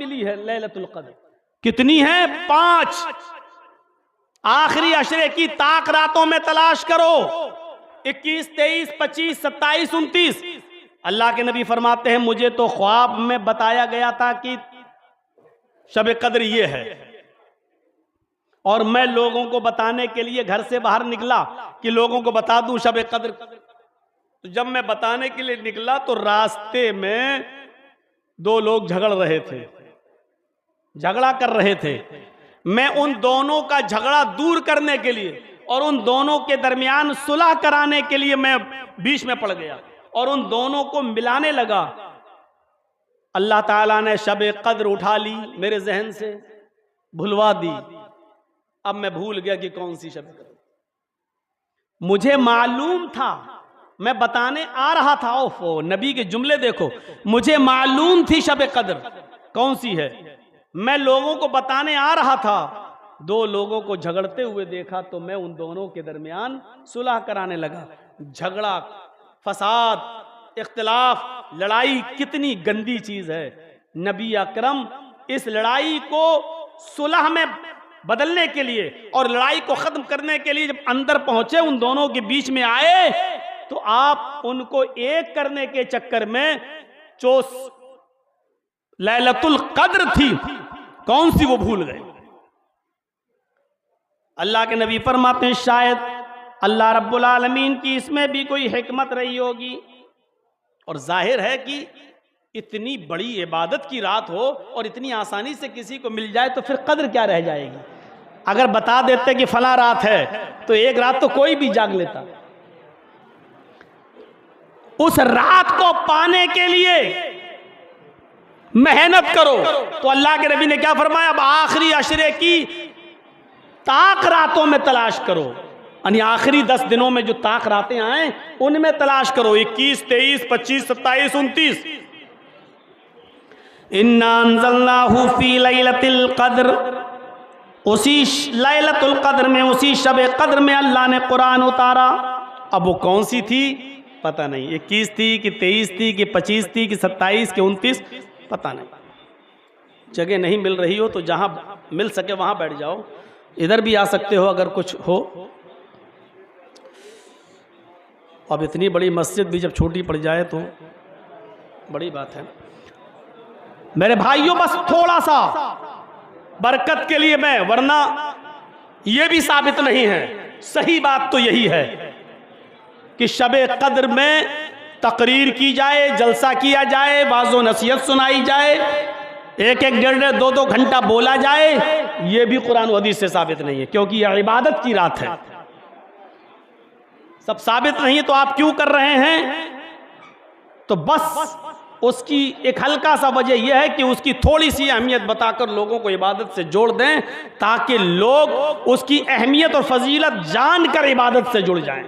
मिली है लैलतुल कद्र। कितनी है? 5। आखिरी अशरे की ताक रातों में तलाश करो, 21, 23, 25, 27, 29। अल्लाह के नबी फरमाते हैं मुझे तो ख्वाब में बताया गया था कि शब कद्र ये है, और मैं लोगों को बताने के लिए घर से बाहर निकला कि लोगों को बता दूं शब कद्र। तो जब मैं बताने के लिए निकला तो रास्ते में 2 लोग झगड़ रहे थे, झगड़ा कर रहे थे। मैं उन दोनों का झगड़ा दूर करने के लिए और उन दोनों के दरमियान सुलह कराने के लिए मैं बीच में पड़ गया और उन दोनों को मिलाने लगा। अल्लाह ताला ने शब कद्र उठा ली, मेरे जहन से भुलवा दी। अब मैं भूल गया कि कौन सी शब कद्र। मुझे मालूम था, मैं बताने आ रहा था। ओफो, नबी के जुमले देखो, मुझे मालूम थी शब कद्र कौन सी है, मैं लोगों को बताने आ रहा था। 2 लोगों को झगड़ते हुए देखा तो मैं उन दोनों के दरमियान सुलह कराने लगा। झगड़ा, फसाद, इख्तिलाफ, लड़ाई कितनी गंदी चीज है। नबी अकरम इस लड़ाई को सुलह में बदलने के लिए और लड़ाई को खत्म करने के लिए जब अंदर पहुंचे, उन दोनों के बीच में आए, तो आप उनको एक करने के चक्कर में जो लैलतुल कद्र थी कौन सी वो भूल गए। अल्लाह के नबी फरमाते हैं शायद अल्लाह रब्बुल आलमीन की इसमें भी कोई हिकमत रही होगी। और जाहिर है कि इतनी बड़ी इबादत की रात हो और इतनी आसानी से किसी को मिल जाए तो फिर कद्र क्या रह जाएगी। अगर बता देते कि फला रात है तो एक रात तो कोई भी जाग लेता। उस रात को पाने के लिए मेहनत करो। तो अल्लाह के नबी ने क्या फरमाया, अब आखिरी अशरे की ताक रातों में तलाश करो, यानी आखिरी 10 दिनों में जो ताक रातें आए उनमें तलाश करो। 21, 23, 25, 27, 29। इन्ना अंज़लनाहु फी लैलतिल कद्र, उसी लैलतुल कद्र में, उसी शब कद्र में अल्लाह ने कुरान उतारा। अब वो कौन सी थी पता नहीं, 21 थी कि 23 थी कि 25 थी कि 27 कि 29, पता नहीं। जगह नहीं मिल रही हो तो जहां मिल सके वहां बैठ जाओ, इधर भी आ सकते हो अगर कुछ हो। अब इतनी बड़ी मस्जिद भी जब छोटी पड़ जाए तो बड़ी बात है। मेरे भाइयों, बस थोड़ा सा बरकत के लिए मैं, वरना यह भी साबित नहीं है। सही बात तो यही है कि शबे कद्र में तकरीर की जाए, जलसा किया जाए, वाज़ो नसीहत सुनाई जाए, 1-1, 1.5, 2-2 घंटा बोला जाए। यह भी कुरान और हदीस से साबित नहीं है, क्योंकि यह इबादत की रात है। सब साबित नहीं है तो आप क्यों कर रहे हैं? तो बस उसकी एक हल्का सा वजह यह है कि उसकी थोड़ी सी अहमियत बताकर लोगों को इबादत से जोड़ दें, ताकि लोग उसकी अहमियत और फजीलत जानकर इबादत से जुड़ जाएं।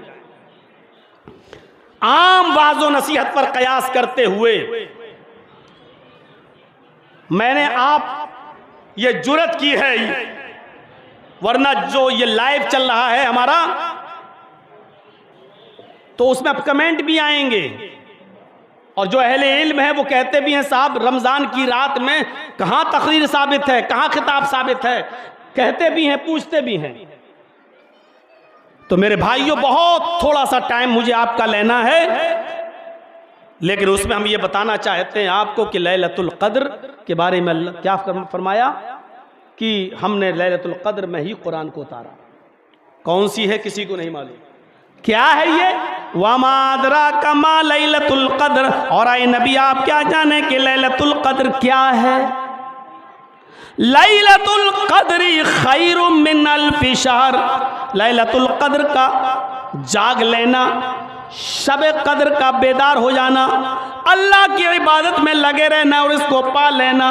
आम वाज़ो नसीहत पर कयास करते हुए मैंने आप ये जुर्रत की है, वरना जो ये लाइव चल रहा है हमारा, तो उसमें अब कमेंट भी आएंगे और जो अहले इल्म है वो कहते भी हैं साहब रमजान की रात में कहां तकरीर साबित है, कहां खिताब साबित है, कहते भी हैं, पूछते भी हैं। तो मेरे भाइयों, बहुत थोड़ा सा टाइम मुझे आपका लेना है, लेकिन उसमें हम ये बताना चाहते हैं आपको कि लैलतुल कद्र के बारे में अल्लाह क्या फरमाया कि हमने लैलतुल कद्र में ही कुरान को उतारा। कौन सी है किसी को नहीं मालूम, क्या है ये? वमा अदराका मा लैलतुल कद्र, और आए नबी आप क्या जाने कि लैलतुल कद्र क्या है? लैलतुल कद्री खैरुम मिन अल्फि शहर, लैलतुल कद्र का जाग लेना, शब कद्र का बेदार हो जाना, अल्लाह की इबादत में लगे रहना और इसको पा लेना,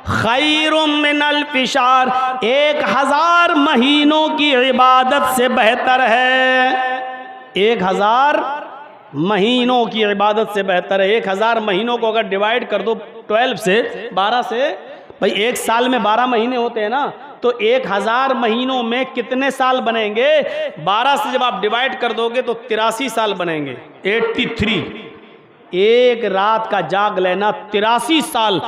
खैरुम मिन अल्फि शहर, 1000 महीनों की इबादत से बेहतर है। 1000 महीनों की इबादत से बेहतर है। 1000 महीनों को अगर डिवाइड कर दो 12 से, 12 से, भाई एक साल में 12 महीने होते हैं ना, तो 1000 महीनों में कितने साल बनेंगे? 12 से जब आप डिवाइड कर दोगे तो 83 साल बनेंगे, 83। एक रात का जाग लेना 83 साल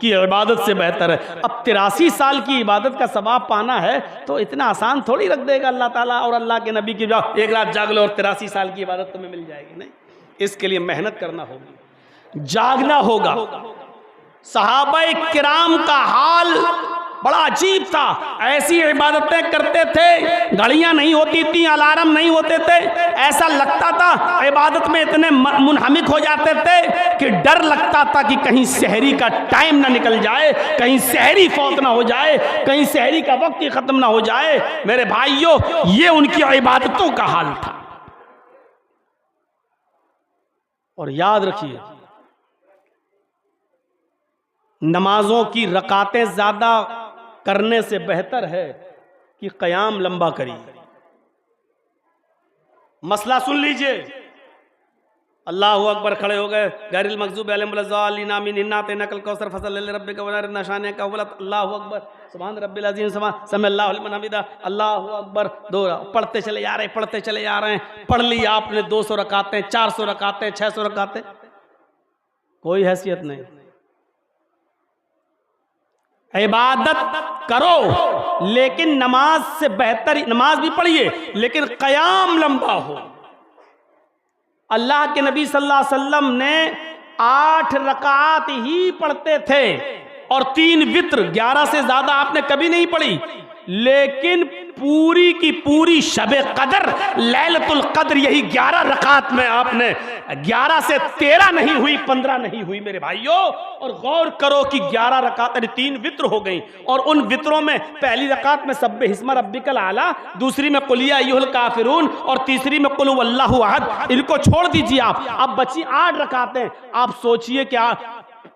की इबादत से बेहतर है। अब 83 साल की इबादत का सवाब पाना है तो इतना आसान थोड़ी रख देगा अल्लाह ताला और अल्लाह के नबी की, जाओ एक रात जाग लो और 83 साल की इबादत तुम्हें मिल जाएगी। नहीं, इसके लिए मेहनत करना होगी, जागना होगा। सहाबाए किराम का हाल बड़ा अजीब था। ऐसी इबादतें करते थे, घड़ियां नहीं होती थी, अलार्म नहीं होते थे, ऐसा लगता था इबादत में इतने मुनहमिक हो जाते थे कि डर लगता था कि कहीं सहरी का टाइम ना निकल जाए, कहीं सहरी फौत ना हो जाए, कहीं सहरी का वक्त ही खत्म ना हो जाए। मेरे भाइयों, ये उनकी इबादतों का हाल था। और याद रखिए, नमाजों की रकातें ज्यादा करने से बेहतर है कि क़याम लंबा करिए। मसला सुन लीजिए। अल्लाहु अकबर, खड़े हो गए, गैरिल मग़ज़ूबि अलैहिम वलद्दालिन आमीन, इन्ना अतैनाकल कौसर फसल लिरब्बिका वनहर, नशाने का अव्वल, अल्लाहु अकबर, सुभान रब्बिल अज़ीम, समिअल्लाहु लिमन हमिदा, अल्लाहु अकबर। दो पढ़ते चले जा रहे हैं, पढ़ते चले जा रहे हैं। पढ़ ली आपने 200 रकातें, 400 रकातें, 600 रकातें, कोई हैसियत नहीं। इबादत करो लेकिन नमाज से बेहतर, नमाज भी पढ़िए लेकिन क़याम लंबा हो। अल्लाह के नबी सल्लल्लाहु अलैहि वसल्लम ने 8 रकात ही पढ़ते थे और 3 वित्र, 11 से ज्यादा आपने कभी नहीं पढ़ी। लेकिन पूरी की पूरी शबे कदर, लैलतुल कद्र, यही 11 रकात में आपने 11 से 13 नहीं हुई, 15 नहीं हुई मेरे भाइयों। और गौर करो कि 11 रकात 3 वित्र हो गई, और उन वित्रों में पहली रकात में सब्बे हिस्मा रब्बिकल आला, दूसरी में कुल या अय्युहल काफिरून, और तीसरी में कुल हुवल्लाहु अहद। इनको छोड़ दीजिए आप, अब बची 8 रकातें। आप सोचिए क्या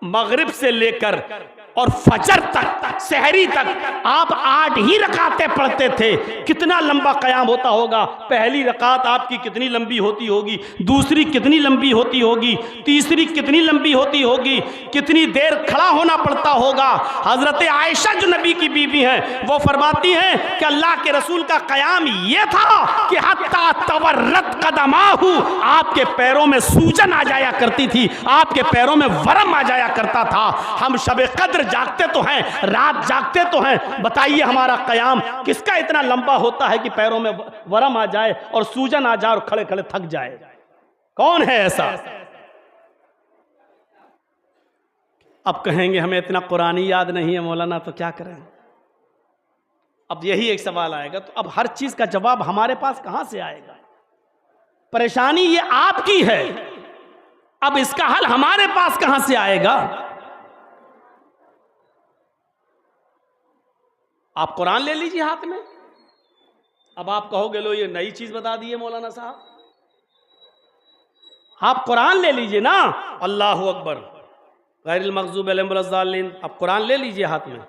मगरिब से लेकर और फजर तक, सहरी तक आप 8 ही रकातें पढ़ते थे, कितना लंबा क़याम होता होगा। पहली रकात आपकी कितनी लंबी होती होगी, दूसरी कितनी लंबी होती होगी, तीसरी कितनी लंबी होती होगी, कितनी देर खड़ा होना पड़ता होगा। हजरत आयशा जो नबी की बीवी हैं, वो फरमाती हैं कि अल्लाह के रसूल का क़याम ये था कि हत्ता तवर्रत कदमाहु, आपके पैरों में सूजन आ जाया करती थी, आपके पैरों में वरम आ जाया करता था। हम शब कद्र जागते तो हैं, रात जागते तो हैं, बताइए हमारा क़याम किसका इतना लंबा होता है कि पैरों में वरम आ जाए और सूजन आ जाए और खड़े खड़े थक जाए? कौन है ऐसा? अब कहेंगे हमें इतना कुरान ही याद नहीं है मौलाना, तो क्या करें? अब यही एक सवाल आएगा, तो अब हर चीज का जवाब हमारे पास कहां से आएगा? परेशानी ये आपकी है, अब इसका हल हमारे पास कहां से आएगा? आप कुरान ले लीजिए हाथ में। अब आप कहोगे लो ये नई चीज बता दी है मौलाना साहब, आप कुरान ले लीजिए ना। अल्लाहु अकबर, गैरिल मग़ज़ूबि अलैहिम वलद्दालिन, अब कुरान ले लीजिए हाथ में,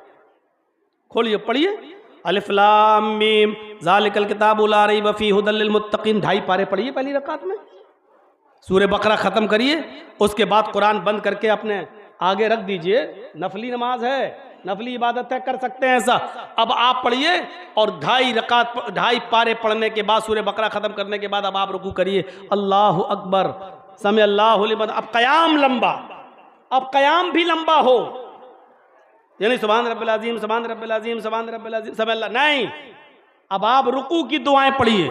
खोलिए, पढ़िए। अलिफ लाम मीम ज़ालिकल किताबु ला रैब फ़ीहि हुदल लिल मुत्तक़ीन, 2.5 पारे पढ़िए पहली रकात में। सूरह बकरा खत्म करिए, उसके बाद कुरान बंद करके अपने आगे रख दीजिए। नफली नमाज है, नफली इबादत है, कर सकते हैं ऐसा। अब आप पढ़िए और 2.5 पारे पढ़ने के बाद, सूरह बकरा खत्म करने के बाद अब आप रुकू करिए। अल्लाहु अकबर, समिअल्लाहु लिमन। अब क़याम लंबा, अब क़याम भी लंबा हो, यानी सुभान रब्बिल अज़ीम, सुभान रब्बिल अज़ीम, सुभान रब्बिल अज़ीम, समिअल्लाह नहीं। अब आप रुकू की दुआएं पढ़िए।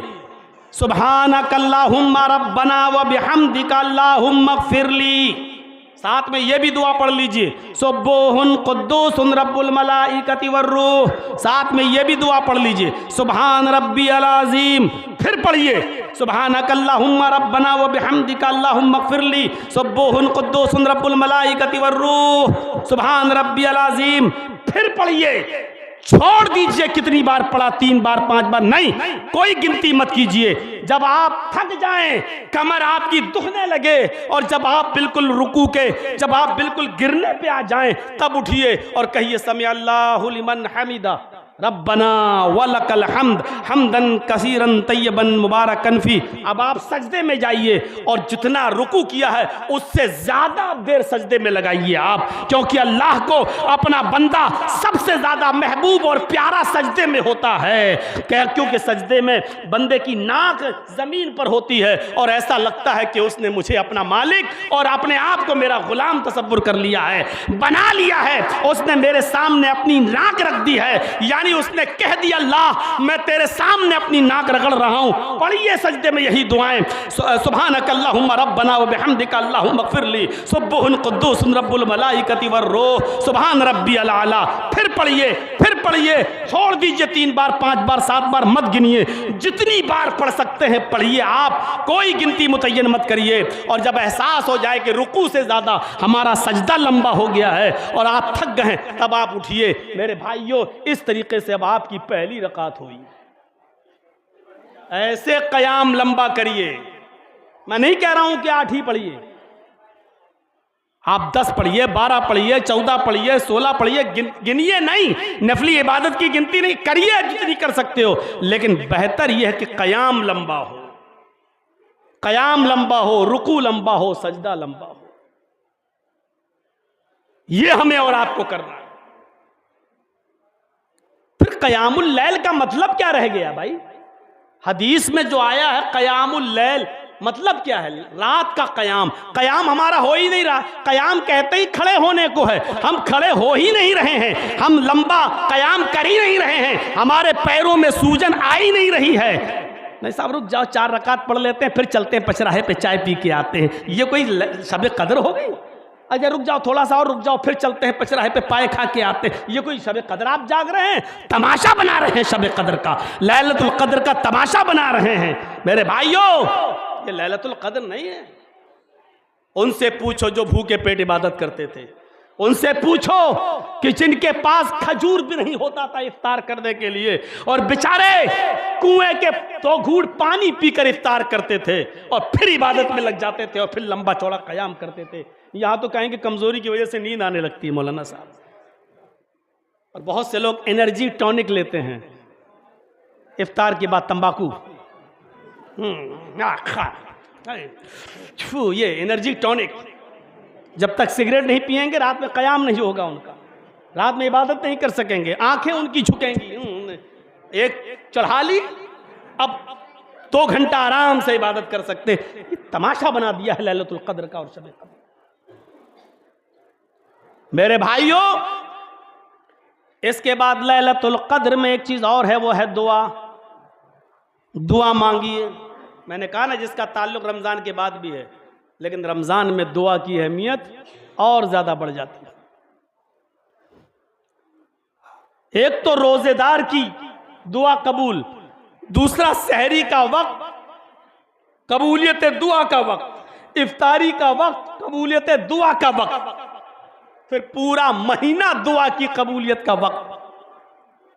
सुब्हानकल्लाहुम्मा रब्बना व बिहम्दिका अल्लाहुम्मा इग़फ़िरली, साथ में ये भी दुआ पढ़ लीजिए, सुब्बुहुन कुद्दूसुन रब्बुल मलाइकति वर्रूह, साथ में ये भी दुआ पढ़ लीजिए, सुब्हान रब्बियल अज़ीम। फिर पढ़िए, सुब्हानकल्लाहुम्मा रब्बना व बिहम्दिका अल्लाहुम्मा इग़फ़िरली, सुब्बुहुन कुद्दूसुन रब्बुल मलाइकति वर्रूह, सुब्हान रब्बियल अज़ीम। फिर पढ़िए, छोड़ दीजिए कितनी बार पढ़ा, 3 बार 5 बार नहीं, कोई गिनती मत कीजिए। जब आप थक जाएं, कमर आपकी दुखने लगे, और जब आप बिल्कुल रुकू के, जब आप बिल्कुल गिरने पे आ जाएं, तब उठिए और कहिए समी अल्लाहु लिमन हमिदा, रब्बना वलकल हम्द हम्दन कसीरन तय्यबन मुबारकन फी। अब आप सजदे में जाइए और जितना रुकू किया है उससे ज्यादा देर सजदे में लगाइए आप, क्योंकि अल्लाह को अपना बंदा सबसे ज्यादा महबूब और प्यारा सजदे में होता है। क्योंकि सजदे में बंदे की नाक जमीन पर होती है और ऐसा लगता है कि उसने मुझे अपना मालिक और अपने आप को मेरा गुलाम तसव्वुर कर लिया है, बना लिया है। उसने मेरे सामने अपनी नाक रख दी है, यानी उसने कह दिया अल्लाह मैं तेरे सामने अपनी नाक रगड़ रहा हूं। पढ़िए सजदे में यही दुआएं, सुब्हानक अल्लाहुम्मा रब्बना व बिहम्दिका अल्लाहुम्मा इग़फिरली सुब्बुहुल कुद्दूस रब्बुल मलाइकति वर रूह सुब्हान रब्बियल आला। फिर पढ़िए, छोड़ दीजिए 3 बार 5 बार 7 बार मत गिनिए, जितनी बार पढ़ सकते हैं पढ़िए आप, कोई गिनती मुतय्यन मत करिए। और जब एहसास हो जाए कि रुकू से ज्यादा हमारा सजदा लंबा हो गया है और आप थक गए, तब आप उठिए। मेरे भाइयों, इस तरीके से अब आपकी पहली रकात हुई। ऐसे कयाम लंबा करिए। मैं नहीं कह रहा हूं कि 8 ही पढ़िए, आप 10 पढ़िए, 12 पढ़िए, 14 पढ़िए, 16 पढ़िए, गिनिए नहीं, नफली इबादत की गिनती नहीं करिए, जितनी कर सकते हो। लेकिन बेहतर यह है कि कयाम लंबा हो, कयाम लंबा हो, रुकू लंबा हो, सजदा लंबा हो। यह हमें और आपको करना है। फिर कयामुल लैल का मतलब क्या रह गया भाई? हदीस में जो आया है कयामुल लैल मतलब क्या है? रात का कयाम। कयाम हमारा हो ही नहीं रहा। कयाम कहते ही खड़े होने को है, हम खड़े हो ही नहीं रहे हैं, हम लंबा कयाम कर ही नहीं रहे हैं, हमारे पैरों में सूजन आ ही नहीं रही है। नहीं साहब रुक जाओ, 4 रकात पढ़ लेते हैं, फिर चलते हैं पचराहे पे चाय पी के आते हैं। ये कोई शब कदर हो गई? अच्छा रुक जाओ, थोड़ा सा और रुक जाओ, फिर चलते हैं पचराहे पे पाए खा के आते हैं। ये कोई शब कदर आप जाग रहे हैं? तमाशा बना रहे हैं शब कदर का, लैलतुल कदर का तमाशा बना रहे हैं। मेरे भाइयों, ये लैलतुल कदर नहीं है। उनसे पूछो जो भूखे पेट इबादत करते थे, उनसे पूछो कि जिनके पास खजूर भी नहीं होता था इफ्तार करने के लिए, और बेचारे कुएं के 2 घूंट पानी पीकर इफ्तार करते थे और फिर इबादत में लग जाते थे और फिर लंबा चौड़ा कयाम करते थे। यहां तो कहेंगे कमजोरी की वजह से नींद आने लगती है मौलाना साहब। और बहुत से लोग एनर्जी टॉनिक लेते हैं इफ्तार के बाद, तंबाकू ये एनर्जी टॉनिक। जब तक सिगरेट नहीं पिएंगे रात में कयाम नहीं होगा उनका, रात में इबादत नहीं कर सकेंगे, आंखें उनकी झुकेंगी। एक चढ़ा ली, अब 2 घंटा आराम से इबादत कर सकते। ये तमाशा बना दिया है लैलतुल कद्र का और शब कद्र। मेरे भाइयों, इसके बाद लैलतुल कद्र में एक चीज और है, वो है दुआ। दुआ मांगिए। मैंने कहा ना जिसका ताल्लुक रमजान के बाद भी है, लेकिन रमजान में दुआ की अहमियत और ज्यादा बढ़ जाती है। एक तो रोजेदार की दुआ कबूल, दूसरा सहरी का वक्त कबूलियत दुआ का वक्त, इफ्तारी का वक्त कबूलियत दुआ का वक्त, फिर पूरा महीना दुआ की कबूलियत का वक्त।